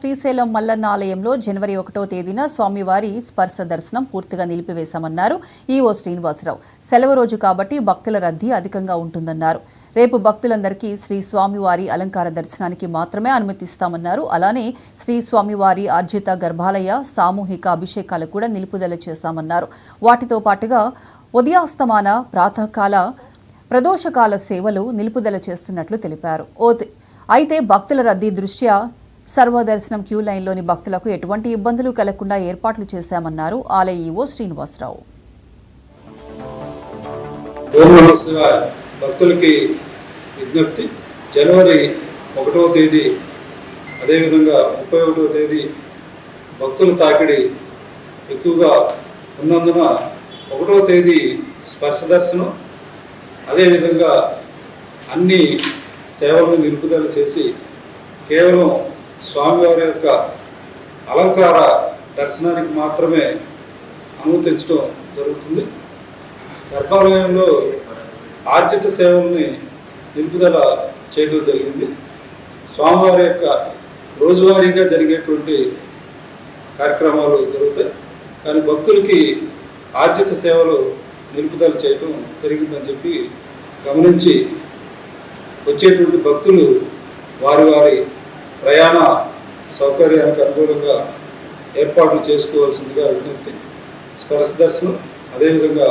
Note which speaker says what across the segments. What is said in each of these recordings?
Speaker 1: శ్రీశైలం మల్లన్న ఆలయంలో జనవరి 1వ తేదీన స్వామివారి స్పర్శ దర్శనం పూర్తిగా నిలిపివేశామన్నారు ఈవో శ్రీనివాసరావు. సెలవు రోజు కాబట్టి భక్తుల రద్దీ అధికంగా ఉంటుందన్నారు. రేపు భక్తులందరికీ శ్రీ స్వామివారి అలంకార దర్శనానికి మాత్రమే అనుమతిస్తామన్నారు. అలానే శ్రీ స్వామివారి ఆర్జిత గర్భాలయ సామూహిక అభిషేకాలు కూడా నిలుపుదల చేశామన్నారు. వాటితో పాటుగా ఉదయాస్తమాన ప్రాతకాల ప్రదోషకాల సేవలు నిలుపుదల చేస్తున్నట్లు తెలిపారు. అయితే భక్తుల రద్దీ దృష్ట్యా సర్వదర్శనం క్యూ లైన్లోని భక్తులకు ఎటువంటి ఇబ్బందులు కలగకుండా ఏర్పాట్లు చేశామన్నారు ఆలయ ఈవో శ్రీనివాసరావు.
Speaker 2: భక్తులకి విజ్ఞప్తి, జనవరి 1వ తేదీ అదేవిధంగా 31వ తేదీ భక్తుల తాకిడి ఎక్కువగా ఉన్నందున 1వ తేదీ స్పర్శ దర్శనం అదేవిధంగా అన్ని సేవలను నిలుపుదల చేసి కేవలం స్వామివారి యొక్క అలంకార దర్శనానికి మాత్రమే అనుమతించడం జరుగుతుంది. గర్భాలయంలో ఆర్జిత సేవల్ని నిలుపుదల చేయడం జరిగింది. స్వామివారి యొక్క రోజువారీగా జరిగేటువంటి కార్యక్రమాలు జరుగుతాయి, కానీ భక్తులకి ఆర్జిత సేవలు నిలుపుదల చేయడం జరిగిందని చెప్పి గమనించి వచ్చేటువంటి భక్తులు వారి వారి ప్రయాణ సౌకర్యానికి అనుకూలంగా ఏర్పాట్లు చేసుకోవాల్సిందిగా విజ్ఞప్తి. స్పర్శ దర్శనం అదేవిధంగా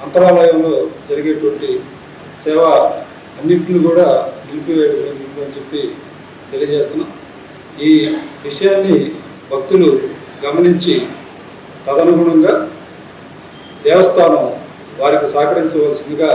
Speaker 2: అంతరాలయంలో జరిగేటువంటి సేవ అన్నింటిని కూడా నిలిపివేయడం జరిగిందని చెప్పి తెలియజేస్తున్నాం. ఈ విషయాన్ని భక్తులు గమనించి తదనుగుణంగా దేవస్థానం వారికి సహకరించవలసిందిగా